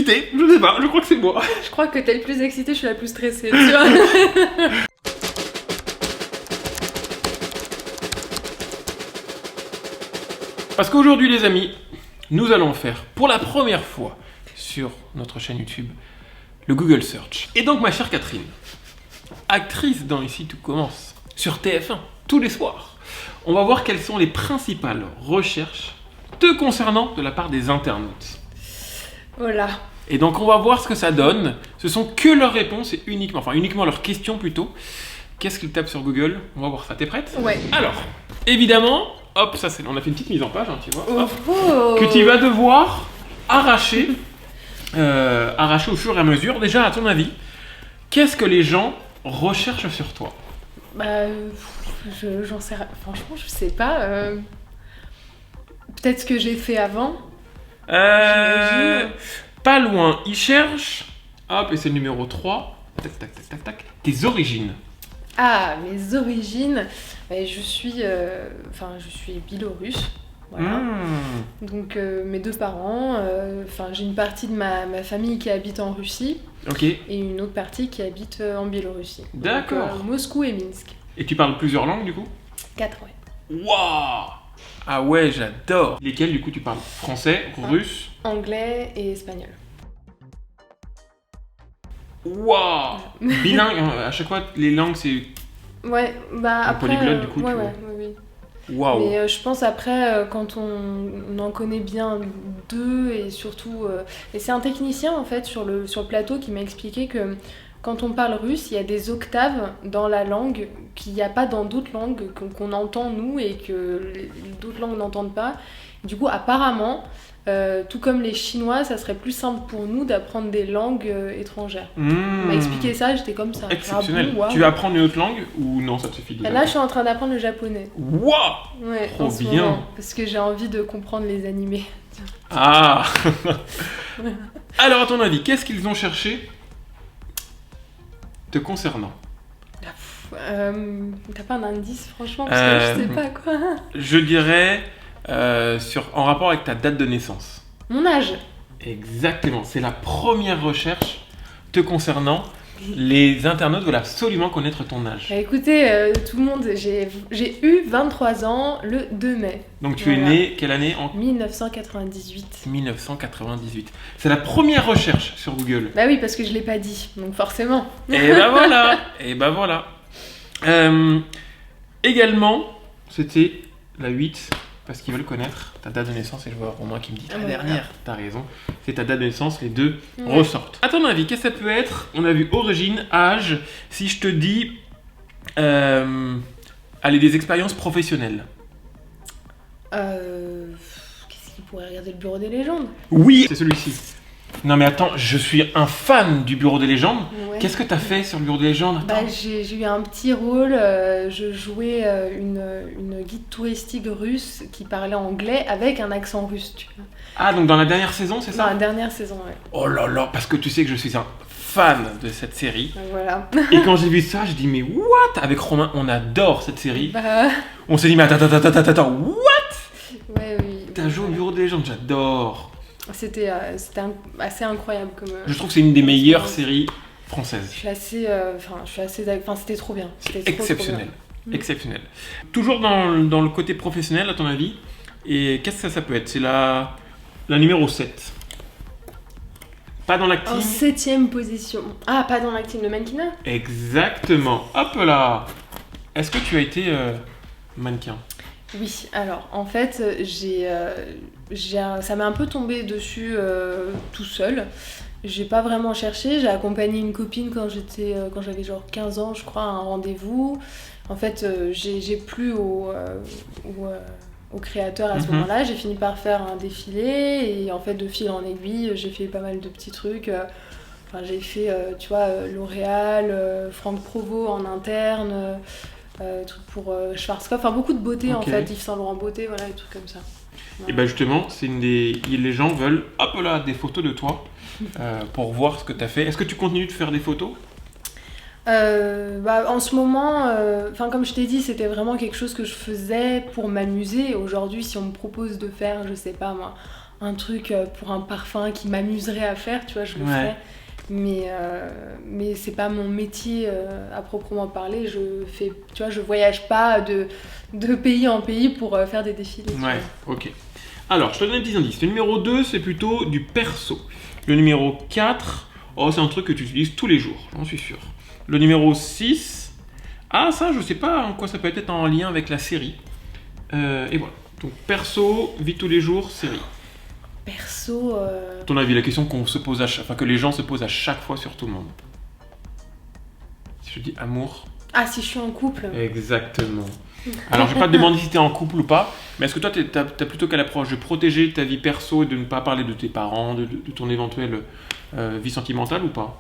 excité. Je sais pas, je crois que c'est moi. Je crois que t'es le plus excité, je suis la plus stressée, tu vois. Parce qu'aujourd'hui, les amis, nous allons faire pour la première fois sur notre chaîne YouTube le Google Search. Et donc, ma chère Catherine, actrice dans Ici Tout Commence, sur TF1, tous les soirs, on va voir quelles sont les principales recherches te concernant de la part des internautes. Voilà. Et donc, on va voir ce que ça donne. Ce sont que leurs réponses et uniquement leurs questions plutôt. Qu'est-ce qu'ils tapent sur Google? On va voir ça. T'es prête? Ouais. Alors, évidemment, hop, ça c'est, on a fait une petite mise en page, hein, tu vois, hop, Oh. que tu vas devoir arracher au fur et à mesure. Déjà, à ton avis, qu'est-ce que les gens recherchent sur toi? Bah, j'en sais rien. Franchement, je sais pas. Peut-être ce que j'ai fait avant. J'imagine. Pas loin. Ils cherchent, hop, et c'est le numéro 3, tac, tac, tac, tac, tac, tes origines. Ah, mes origines. Je suis biélorusse. Voilà. Donc mes deux parents, j'ai une partie de ma famille qui habite en Russie Ok. et une autre partie qui habite en Biélorussie. D'accord. Donc, Moscou et Minsk. Et tu parles plusieurs langues du coup? 4, ouais. Waouh! Ah ouais, j'adore. Lesquelles du coup tu parles? Français, russe? Anglais et espagnol. Waouh! Bilingue, à chaque fois les langues c'est... Ouais, bah Un après... polyglotte, du coup, ouais, tu vois. oui. Waouh! Mais je pense après, quand on en connaît bien deux, et surtout... et c'est un technicien, en fait, sur le plateau qui m'a expliqué que quand on parle russe, il y a des octaves dans la langue qu'il n'y a pas dans d'autres langues qu'on entend, nous, et que d'autres langues n'entendent pas. Du coup, apparemment, tout comme les Chinois, ça serait plus simple pour nous d'apprendre des langues étrangères. On m'a expliqué ça, j'étais comme ça. Exceptionnel. Ah bon, wow. Tu veux apprendre une autre langue ou non, ça te suffit déjà? Là, je suis en train d'apprendre le japonais. Waouh! Ouais, Trop en ce bien. moment, parce que j'ai envie de comprendre les animés. Ah! Alors, à ton avis, qu'est-ce qu'ils ont cherché te concernant? T'as pas un indice, franchement, parce que je sais pas quoi. Je dirais en rapport avec ta date de naissance. Mon âge. Exactement, c'est la première recherche te concernant. Les internautes veulent absolument connaître ton âge. Bah, écoutez, tout le monde, j'ai eu 23 ans le 2 mai. Donc tu es né, quelle année? En 1998. 1998. C'est la première recherche sur Google. Bah oui, parce que je l'ai pas dit, donc forcément. Et bah voilà. Et bah voilà. Également, c'était la 8, parce qu'ils veulent connaître ta date de naissance. Et je vois Romain qui me dit la dernière. T'as raison. C'est ta date de naissance, les deux ressortent. À ton avis, qu'est-ce que ça peut être? On a vu origine, âge. Si je te dis, allez, des expériences professionnelles. Qu'est-ce qu'il pourrait regarder, le bureau des légendes? Oui, c'est celui-ci. Non mais attends, je suis un fan du Bureau des légendes. Ouais. Qu'est-ce que t'as fait sur le Bureau des légendes? Attends. Bah, j'ai eu un petit rôle, je jouais une guide touristique russe qui parlait anglais avec un accent russe, tu vois. Ah, donc dans la dernière saison, c'est Dans ça? la dernière saison, ouais. Oh là là, parce que tu sais que je suis un fan de cette série. Donc, voilà. Et quand j'ai vu ça, je dis mais what? Avec Romain, on adore cette série. Bah, On s'est dit mais attends, what? ouais, oui. T'as joué au Bureau des légendes, j'adore. C'était assez incroyable comme... Je trouve que c'est une des meilleures séries françaises. Je suis assez d'accord. C'était trop bien. C'était trop, Exceptionnel. trop bien. Exceptionnel. Toujours dans le côté professionnel, à ton avis, et qu'est-ce que ça peut être? C'est la numéro 7. Pas dans En l'acting. 7ème position. Ah, pas dans l'acting, le mannequinat? Exactement. Hop là. Est-ce que tu as été mannequin? Oui, alors en fait, ça m'est un peu tombé dessus tout seul. J'ai pas vraiment cherché, j'ai accompagné une copine quand j'avais genre 15 ans, je crois, à un rendez-vous. En fait, j'ai plu au créateur à ce moment-là, j'ai fini par faire un défilé et en fait, de fil en aiguille, j'ai fait pas mal de petits trucs. J'ai fait, tu vois, L'Oréal, Franck Provost en interne. Truc pour Schwarzkopf, beaucoup de beauté en fait, Yves Saint Laurent beauté, voilà, des trucs comme ça. Voilà. Et bah justement, les gens veulent, hop là, des photos de toi pour voir ce que tu as fait. Est-ce que tu continues de faire des photos? En ce moment, comme je t'ai dit, c'était vraiment quelque chose que je faisais pour m'amuser. Aujourd'hui, si on me propose de faire, je sais pas moi, un truc pour un parfum qui m'amuserait à faire, tu vois, je le Ouais. ferais. Mais c'est pas mon métier à proprement parler. Je voyage pas de pays en pays pour faire des défilés. tu Ouais, vois. ok. Alors, je te donne un petit indice. Le numéro 2, c'est plutôt du perso. Le numéro 4, oh, c'est un truc que tu utilises tous les jours, j'en suis sûr. Le numéro 6, ah, ça, je sais pas en quoi ça peut être en lien avec la série. Et voilà. Donc, perso, vie tous les jours, série. Perso, À ton avis, la question qu'on se pose que les gens se posent à chaque fois sur tout le monde. Si je dis amour. ah, si je suis en couple. Exactement. Alors, je vais pas te demander si tu es en couple ou pas, mais est-ce que toi, t'as plutôt qu'à l'approche de protéger ta vie perso et de ne pas parler de tes parents, de ton éventuelle vie sentimentale ou pas?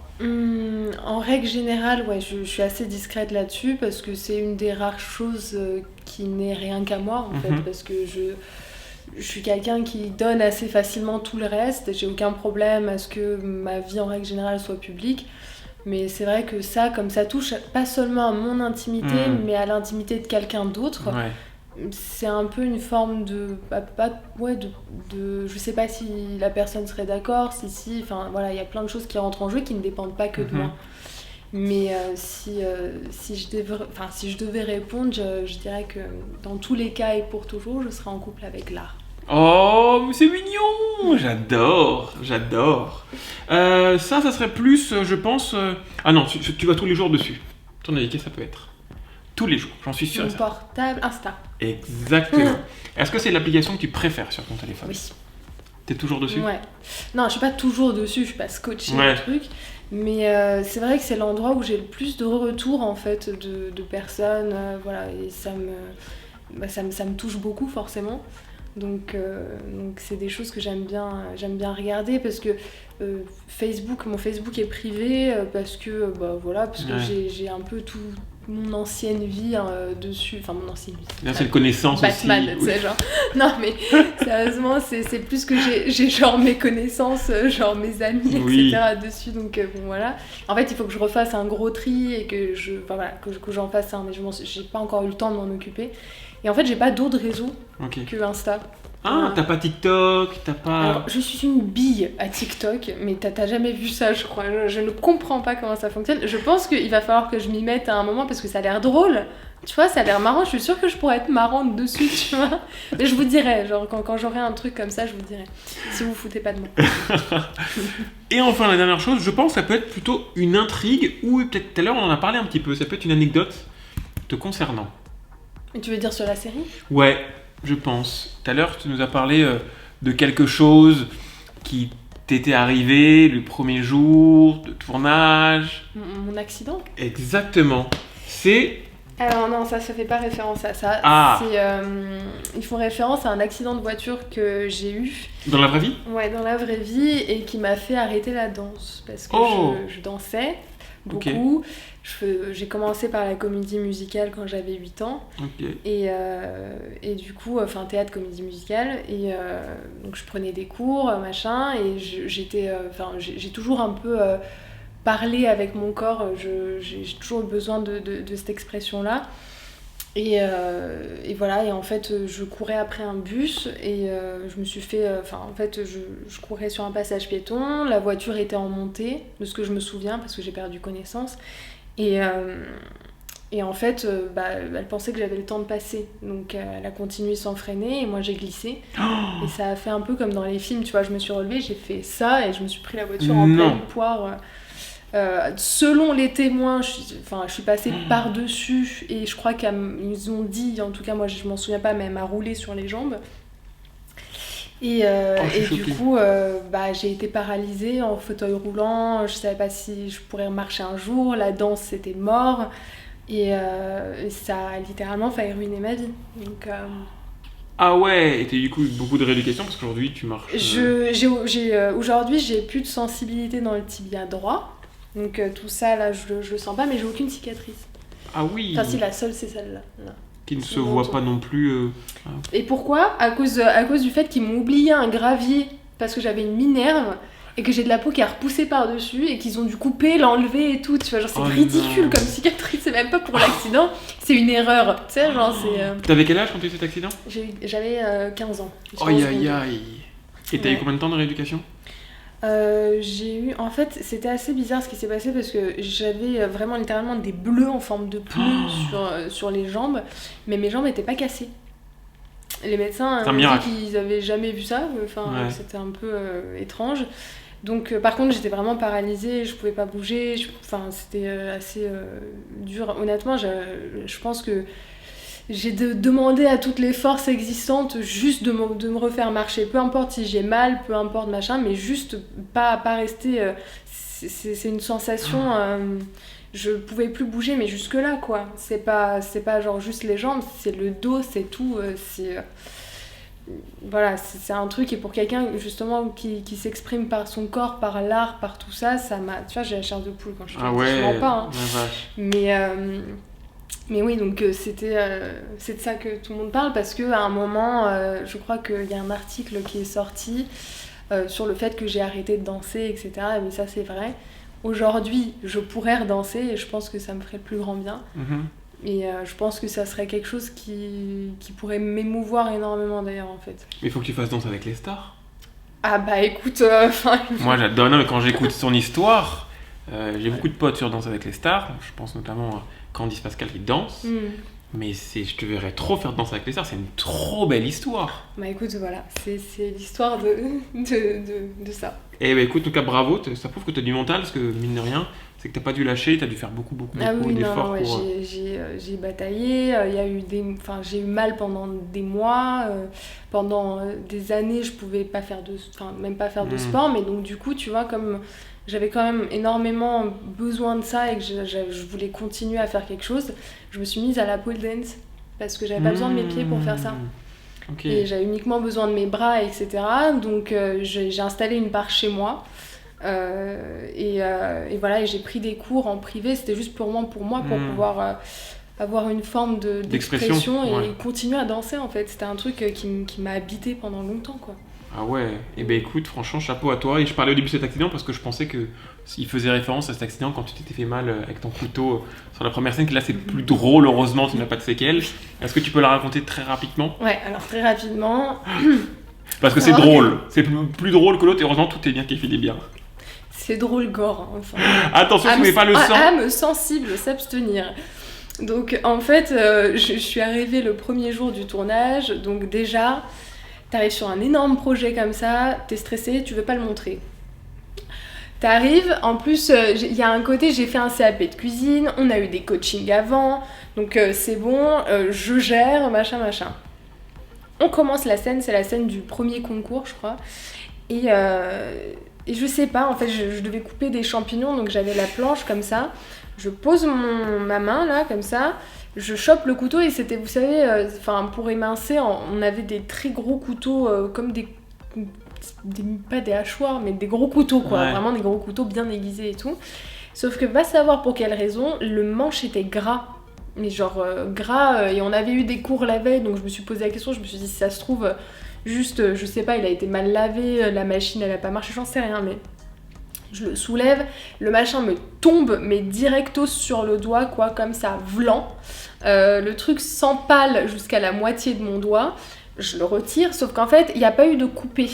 En règle générale, ouais, je suis assez discrète là-dessus parce que c'est une des rares choses qui n'est rien qu'à moi en fait, parce que je suis quelqu'un qui donne assez facilement tout le reste. J'ai aucun problème à ce que ma vie en règle générale soit publique. Mais c'est vrai que ça, comme ça touche pas seulement à mon intimité, mais à l'intimité de quelqu'un d'autre, Ouais. c'est un peu une forme de... je sais pas si la personne serait d'accord, enfin voilà, il y a plein de choses qui rentrent en jeu qui ne dépendent pas que de moi. Mais si je devais répondre, je dirais que dans tous les cas et pour toujours, je serais en couple avec l'art. Oh, mais c'est mignon! J'adore, j'adore. Ça serait plus, je pense... Ah non, tu vas tous les jours dessus. Ton avis, qu'est-ce que ça peut être? Tous les jours, j'en suis sûr. Mon portable, Insta. Exactement. Est-ce que c'est l'application que tu préfères sur ton téléphone? Oui. T'es toujours dessus? Ouais. Non, je suis pas toujours dessus, je suis pas scotchée Ouais. le truc. Mais c'est vrai que c'est l'endroit où j'ai le plus de retours en fait de personnes, voilà, et ça me touche beaucoup forcément. Donc c'est des choses que j'aime bien regarder parce que mon Facebook est privé parce que j'ai un peu tout mon ancienne vie dessus, enfin mon ancienne vie. Bien, c'est une connaissance Batman, aussi. tu sais, genre. Non mais sérieusement, c'est plus que j'ai genre mes connaissances, genre mes amis, Oui. etc. dessus. Donc bon voilà. En fait, il faut que je refasse un gros tri et que j'en fasse un, mais j'ai pas encore eu le temps de m'en occuper. Et en fait, j'ai pas d'autres réseaux que Insta. Ah, t'as pas TikTok, t'as pas... Alors, je suis une bille à TikTok, mais t'as jamais vu ça, je crois. Je ne comprends pas comment ça fonctionne. Je pense qu'il va falloir que je m'y mette à un moment parce que ça a l'air drôle. Tu vois, ça a l'air marrant. Je suis sûre que je pourrais être marrante dessus, tu vois. Mais je vous dirai, genre, quand j'aurai un truc comme ça, je vous dirai. Si vous foutez pas de moi. Et enfin, la dernière chose, je pense que ça peut être plutôt une intrigue ou peut-être tout à l'heure, on en a parlé un petit peu. Ça peut être une anecdote te concernant. Et tu veux dire sur la série ? Ouais, je pense. Tout à l'heure, tu nous as parlé de quelque chose qui t'était arrivé le premier jour de tournage. Mon accident ? Exactement. C'est... Alors non, ça fait pas référence à ça. Ah. Ils font référence à un accident de voiture que j'ai eu. Dans la vraie vie? Ouais, dans la vraie vie, et qui m'a fait arrêter la danse. Parce que je dansais beaucoup. Okay. J'ai commencé par la comédie musicale quand j'avais 8 ans. Okay. Et du coup, enfin théâtre, comédie musicale. Et donc je prenais des cours, machin. Et j'ai toujours un peu parlé avec mon corps. J'ai toujours eu besoin de cette expression-là. Et voilà, et en fait je courais après un bus et je me suis fait, je courais sur un passage piéton, la voiture était en montée, de ce que je me souviens parce que j'ai perdu connaissance, et en fait elle pensait que j'avais le temps de passer, donc elle a continué sans freiner et moi j'ai glissé, et ça a fait un peu comme dans les films, tu vois, je me suis relevée, j'ai fait ça et je me suis pris la voiture en pleine poire. Selon les témoins, je suis passée par-dessus et je crois qu'ils ont dit, en tout cas moi je m'en souviens pas, mais elle m'a roulé sur les jambes. Et du coup, j'ai été paralysée en fauteuil roulant, je savais pas si je pourrais marcher un jour, la danse c'était mort, et ça a littéralement failli ruiner ma vie. Donc, Ah ouais, et t'as du coup eu beaucoup de rééducation parce qu'aujourd'hui tu marches... Aujourd'hui j'ai plus de sensibilité dans le tibia droit. Donc tout ça là je le sens pas, mais j'ai aucune cicatrice. Ah oui. Enfin si, la seule c'est celle-là. Là. Qui ne se voit pas non plus. Et pourquoi ? À cause du fait qu'ils m'ont oublié un gravier parce que j'avais une minerve et que j'ai de la peau qui a repoussé par-dessus et qu'ils ont dû couper, l'enlever et tout. Tu vois, genre c'est ridicule comme cicatrice, c'est même pas pour l'accident, c'est une erreur. Tu sais, genre c'est... T'avais quel âge quand tu as eu cet accident ? J'avais 15 ans. Aïe aïe aïe. Et t'as eu Ouais. combien de temps de rééducation? J'ai eu... En fait, c'était assez bizarre ce qui s'est passé parce que j'avais vraiment littéralement des bleus en forme de pneus sur les jambes, mais mes jambes n'étaient pas cassées. Les médecins C'est un ont miracle. dit qu'ils avaient jamais vu ça, enfin Ouais. c'était un peu étrange. Donc par contre j'étais vraiment paralysée, je pouvais pas bouger, enfin c'était assez dur. Honnêtement, je pense que j'ai demandé à toutes les forces existantes juste de me refaire marcher, peu importe si j'ai mal, peu importe machin, mais juste pas rester. C'est une sensation. Je pouvais plus bouger, mais jusque là quoi. C'est pas genre juste les jambes, c'est le dos, c'est tout. Voilà, c'est un truc, et pour quelqu'un justement qui s'exprime par son corps, par l'art, par tout ça, ça m'a. Tu vois, j'ai la chair de poule quand je te Ah dis, ouais, je mens pas. Hein. la vache. Mais oui, donc c'est de ça que tout le monde parle, parce qu'à un moment, je crois qu'il y a un article qui est sorti sur le fait que j'ai arrêté de danser, etc. Mais ça, c'est vrai. Aujourd'hui, je pourrais redanser et je pense que ça me ferait le plus grand bien. Mhm. Et je pense que ça serait quelque chose qui pourrait m'émouvoir énormément d'ailleurs, en fait. Mais il faut que tu fasses Danse avec les stars. Ah bah écoute, Moi j'adore, non, mais quand j'écoute son histoire, j'ai beaucoup de potes sur Danse avec les stars. Je pense notamment à Candice Pascal qui danse. Mais je te verrais trop faire Danse avec les stars, c'est une trop belle histoire. Bah écoute, voilà, c'est l'histoire de ça. Et bah écoute, en tout cas bravo, ça prouve que tu as du mental, parce que mine de rien, c'est que t'as pas dû lâcher, t'as dû faire beaucoup Ah oui, non, d'efforts ouais, pour... j'ai bataillé, il y a eu j'ai eu mal pendant des mois, pendant des années je pouvais pas faire même pas faire de sport, mais donc du coup tu vois, comme j'avais quand même énormément besoin de ça et que je voulais continuer à faire quelque chose, je me suis mise à la pole dance parce que j'avais pas besoin de mes pieds pour faire ça. Ok. Et j'avais uniquement besoin de mes bras, etc. Donc j'ai installé une barre chez moi. Et voilà, et j'ai pris des cours en privé, c'était juste purement pour moi, pour pouvoir avoir une forme d'expression et ouais. continuer à danser en fait. C'était un truc qui m'a habité pendant longtemps quoi. Ah ouais, et ben écoute, franchement, chapeau à toi. Et je parlais au début de cet accident parce que je pensais que il faisait référence à cet accident quand tu t'étais fait mal avec ton couteau sur la première scène, que là c'est plus drôle, heureusement, tu n'as pas de séquelles. Est-ce que tu peux la raconter très rapidement? Ouais, alors très rapidement, Parce que c'est drôle, c'est plus drôle que l'autre, et heureusement tout est bien qui finit bien. c'est drôle gore, hein, enfin. Attention, tu mets pas le sang. Âme sensible, s'abstenir. Donc en fait, je suis arrivée le premier jour du tournage, donc déjà, t'arrives sur un énorme projet comme ça, t'es stressé, tu veux pas le montrer. T'arrives, en plus, il y a un côté, j'ai fait un CAP de cuisine, on a eu des coachings avant, donc c'est bon, je gère, machin. On commence la scène, c'est la scène du premier concours, je crois, et je sais pas, en fait, je devais couper des champignons, donc j'avais la planche comme ça, je pose ma main là, comme ça, je chope le couteau, et c'était, vous savez, pour émincer, on avait des très gros couteaux, comme pas des hachoirs, mais des gros couteaux, quoi, Ouais. vraiment des gros couteaux bien aiguisés et tout. Sauf que va savoir pour quelle raison, le manche était gras. Mais genre gras, et on avait eu des cours la veille, donc je me suis posé la question, je me suis dit si ça se trouve, juste, je sais pas, il a été mal lavé, la machine elle a pas marché, j'en sais rien, mais je le soulève, le machin me tombe, mais directos sur le doigt, quoi, comme ça, vlan. Le truc s'empale jusqu'à la moitié de mon doigt, je le retire, sauf qu'en fait, il n'y a pas eu de coupé.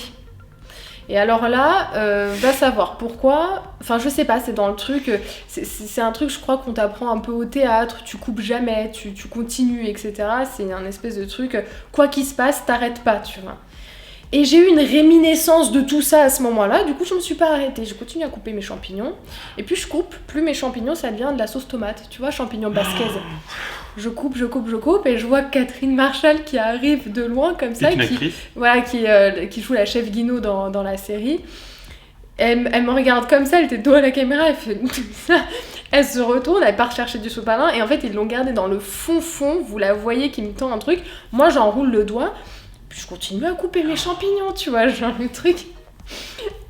Et alors là, va savoir pourquoi, enfin je sais pas, c'est dans le truc, c'est un truc je crois qu'on t'apprend un peu au théâtre, tu coupes jamais, tu continues, etc. C'est un espèce de truc, quoi qu'il se passe, t'arrêtes pas, tu vois. Et j'ai eu une réminiscence de tout ça à ce moment-là, du coup je me suis pas arrêtée, je continue à couper mes champignons, et puis je coupe, plus mes champignons ça devient de la sauce tomate, tu vois, champignons basquez. Je coupe, et je vois Catherine Marshall qui arrive de loin comme ça, C'est une actrice. voilà, qui joue la chef Guino dans la série. Elle me regarde comme ça, elle était dos à la caméra, elle fait ça. Elle se retourne, elle part chercher du sopalin, et en fait ils l'ont gardé dans le fond, vous la voyez qui me tend un truc. Moi j'enroule le doigt, puis je continue à couper mes champignons, tu vois, genre le truc...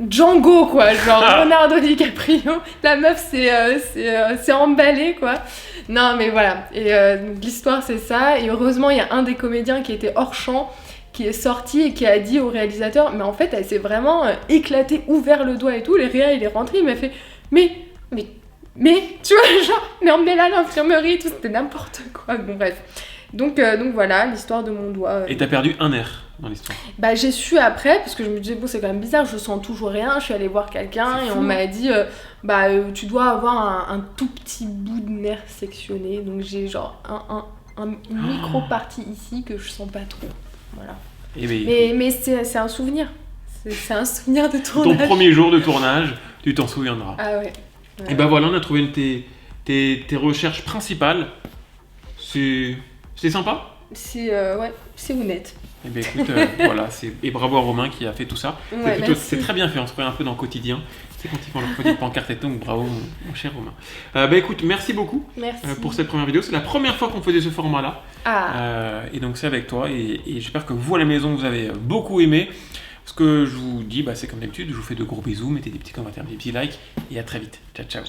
Django quoi, genre Leonardo DiCaprio, la meuf c'est emballé quoi. Non mais voilà, et l'histoire c'est ça, et heureusement il y a un des comédiens qui était hors champ, qui est sorti et qui a dit au réalisateur, mais en fait elle s'est vraiment éclatée, ouvert le doigt et tout, les réa il est rentré, il m'a fait mais tu vois genre, mais emmenez-la à l'infirmerie et tout, c'était n'importe quoi, bon bref. Donc voilà, l'histoire de mon doigt. Et t'as perdu un nerf dans l'histoire. Bah j'ai su après, parce que je me disais, bon c'est quand même bizarre, je sens toujours rien, je suis allée voir quelqu'un C'est et fou. on m'a dit, tu dois avoir un tout petit bout de nerf sectionné, donc j'ai genre une micro-partie ici que je sens pas trop. Voilà. Eh ben, Mais c'est un souvenir. C'est un souvenir de ton tournage. premier jour de tournage, tu t'en souviendras. Ah ouais. Et ben voilà, on a trouvé tes recherches principales. C'est sympa. C'est honnête. Et ben écoute, voilà, et bravo à Romain qui a fait tout ça. Ouais, C'est très bien fait, on se croit un peu dans le quotidien. C'est quand ils font leur petite pancarte et tout, donc bravo mon cher Romain. Ben écoute, merci beaucoup Merci. pour cette première vidéo. C'est la première fois qu'on faisait ce format-là. Et donc c'est avec toi et j'espère que vous à la maison vous avez beaucoup aimé. Ce que je vous dis, c'est comme d'habitude, je vous fais de gros bisous, mettez des petits commentaires, des petits likes et à très vite. Ciao ciao.